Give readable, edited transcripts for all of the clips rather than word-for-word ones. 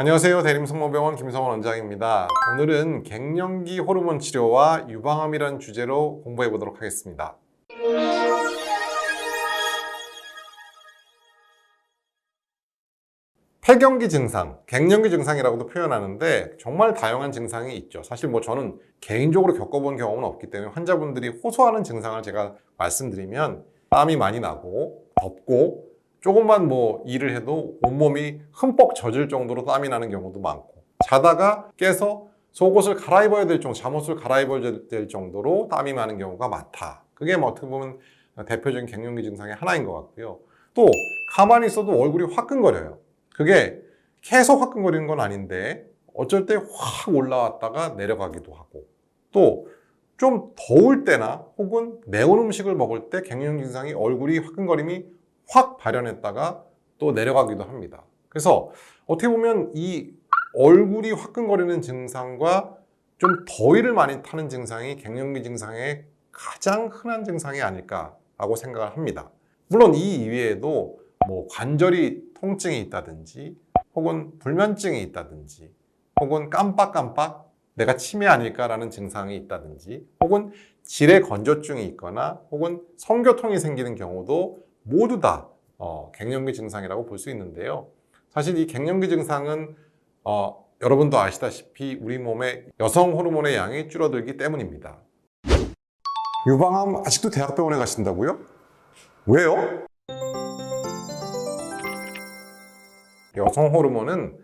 안녕하세요. 대림성모병원 김성원 원장입니다. 오늘은 갱년기 호르몬 치료와 유방암이라는 주제로 공부해 보도록 하겠습니다. 폐경기 증상, 갱년기 증상이라고도 표현하는데 정말 다양한 증상이 있죠. 사실 저는 개인적으로 겪어본 경험은 없기 때문에 환자분들이 호소하는 증상을 제가 말씀드리면 땀이 많이 나고 덥고 조금만 일을 해도 온몸이 흠뻑 젖을 정도로 땀이 나는 경우도 많고 자다가 깨서 속옷을 갈아입어야 될 정도, 잠옷을 갈아입어야 될 정도로 땀이 많은 경우가 많다. 그게 어떻게 보면 대표적인 갱년기 증상의 하나인 것 같고요. 또 가만히 있어도 얼굴이 화끈거려요. 그게 계속 화끈거리는 건 아닌데 어쩔 때 확 올라왔다가 내려가기도 하고 또 좀 더울 때나 혹은 매운 음식을 먹을 때 갱년기 증상이 얼굴이 화끈거림이 확 발현했다가 또 내려가기도 합니다. 그래서 어떻게 보면 이 얼굴이 화끈거리는 증상과 좀 더위를 많이 타는 증상이 갱년기 증상의 가장 흔한 증상이 아닐까라고 생각을 합니다. 물론 이 이외에도 관절이 통증이 있다든지 혹은 불면증이 있다든지 혹은 깜빡깜빡 내가 치매 아닐까라는 증상이 있다든지 혹은 질의 건조증이 있거나 혹은 성교통이 생기는 경우도 모두 다 갱년기 증상이라고 볼 수 있는데요. 사실 이 갱년기 증상은 여러분도 아시다시피 우리 몸의 여성 호르몬의 양이 줄어들기 때문입니다. 유방암 아직도 대학병원에 가신다고요? 왜요? 여성 호르몬은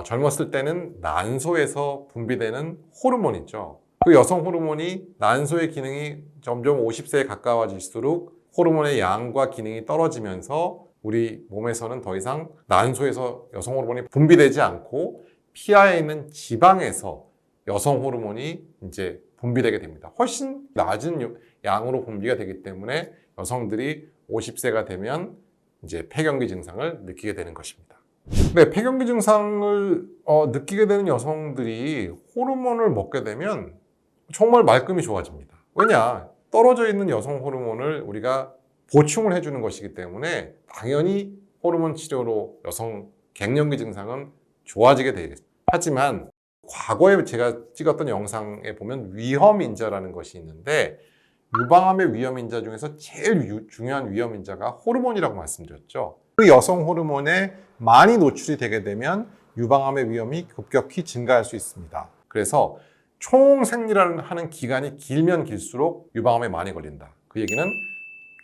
젊었을 때는 난소에서 분비되는 호르몬이죠. 그 여성 호르몬이 난소의 기능이 점점 50세에 가까워질수록 호르몬의 양과 기능이 떨어지면서 우리 몸에서는 더 이상 난소에서 여성 호르몬이 분비되지 않고 피하에 있는 지방에서 여성 호르몬이 이제 분비되게 됩니다. 훨씬 낮은 양으로 분비가 되기 때문에 여성들이 50세가 되면 이제 폐경기 증상을 느끼게 되는 것입니다. 네, 폐경기 증상을 느끼게 되는 여성들이 호르몬을 먹게 되면 정말 말끔히 좋아집니다. 왜냐? 떨어져 있는 여성 호르몬을 우리가 보충을 해주는 것이기 때문에 당연히 호르몬 치료로 여성 갱년기 증상은 좋아지게 되겠습니다. 하지만 과거에 제가 찍었던 영상에 보면 위험인자라는 것이 있는데 유방암의 위험인자 중에서 제일 중요한 위험인자가 호르몬이라고 말씀드렸죠. 그 여성 호르몬에 많이 노출이 되게 되면 유방암의 위험이 급격히 증가할 수 있습니다. 그래서 총 생리하는 기간이 길면 길수록 유방암에 많이 걸린다. 그 얘기는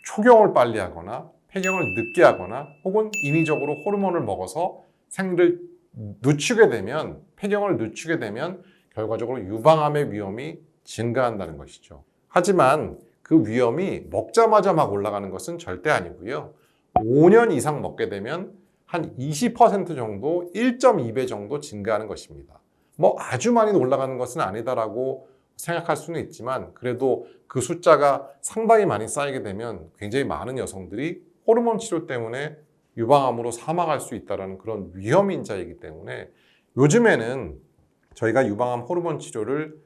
초경을 빨리 하거나 폐경을 늦게 하거나 혹은 인위적으로 호르몬을 먹어서 생리를 늦추게 되면 폐경을 늦추게 되면 결과적으로 유방암의 위험이 증가한다는 것이죠. 하지만 그 위험이 먹자마자 막 올라가는 것은 절대 아니고요. 5년 이상 먹게 되면 한 20% 정도, 1.2배 정도 증가하는 것입니다. 아주 많이 올라가는 것은 아니다라고 생각할 수는 있지만 그래도 그 숫자가 상당히 많이 쌓이게 되면 굉장히 많은 여성들이 호르몬 치료 때문에 유방암으로 사망할 수 있다는 그런 위험인자이기 때문에 요즘에는 저희가 유방암 호르몬 치료를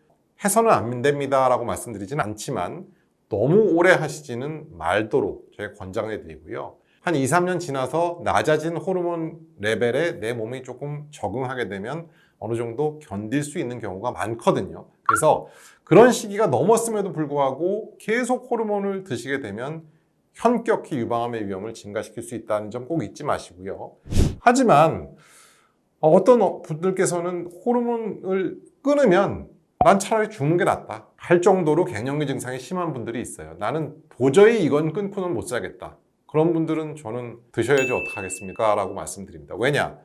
해서는 안 됩니다라고 말씀드리지는 않지만 너무 오래 하시지는 말도록 저희가 권장해 드리고요. 한 2, 3년 지나서 낮아진 호르몬 레벨에 내 몸이 조금 적응하게 되면 어느 정도 견딜 수 있는 경우가 많거든요. 그래서 그런 시기가 넘었음에도 불구하고 계속 호르몬을 드시게 되면 현격히 유방암의 위험을 증가시킬 수 있다는 점 꼭 잊지 마시고요. 하지만 어떤 분들께서는 호르몬을 끊으면 난 차라리 죽는 게 낫다 할 정도로 갱년기 증상이 심한 분들이 있어요. 나는 도저히 이건 끊고는 못 살겠다. 그런 분들은 저는 드셔야지 어떡하겠습니까? 라고 말씀드립니다. 왜냐?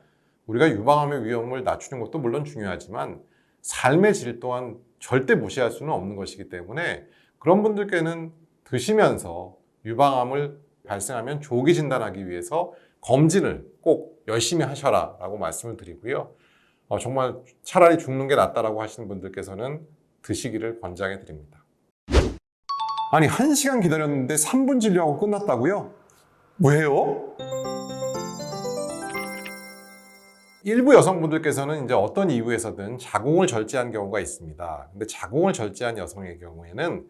우리가 유방암의 위험을 낮추는 것도 물론 중요하지만 삶의 질 또한 절대 무시할 수는 없는 것이기 때문에 그런 분들께는 드시면서 유방암을 발생하면 조기 진단하기 위해서 검진을 꼭 열심히 하셔라 라고 말씀을 드리고요. 정말 차라리 죽는 게 낫다라고 하시는 분들께서는 드시기를 권장해 드립니다. 아니 1시간 기다렸는데 3분 진료하고 끝났다고요? 왜요? 일부 여성분들께서는 이제 어떤 이유에서든 자궁을 절제한 경우가 있습니다. 근데 자궁을 절제한 여성의 경우에는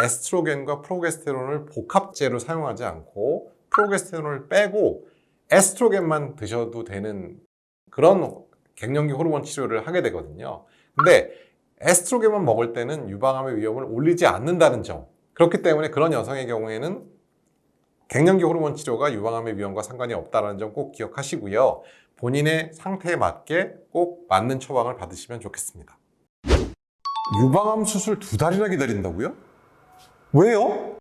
에스트로겐과 프로게스테론을 복합제로 사용하지 않고 프로게스테론을 빼고 에스트로겐만 드셔도 되는 그런 갱년기 호르몬 치료를 하게 되거든요. 근데 에스트로겐만 먹을 때는 유방암의 위험을 올리지 않는다는 점. 그렇기 때문에 그런 여성의 경우에는 갱년기 호르몬 치료가 유방암의 위험과 상관이 없다는 점 꼭 기억하시고요. 본인의 상태에 맞게 꼭 맞는 처방을 받으시면 좋겠습니다. 유방암 수술 2달이나 기다린다고요? 왜요?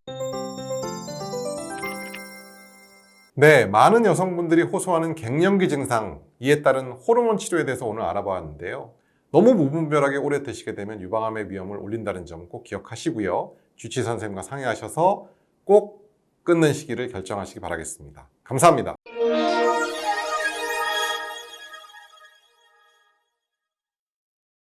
네, 많은 여성분들이 호소하는 갱년기 증상, 이에 따른 호르몬 치료에 대해서 오늘 알아봤는데요. 너무 무분별하게 오래 드시게 되면 유방암의 위험을 올린다는 점 꼭 기억하시고요. 주치 선생님과 상의하셔서 꼭 끊는 시기를 결정하시기 바라겠습니다. 감사합니다.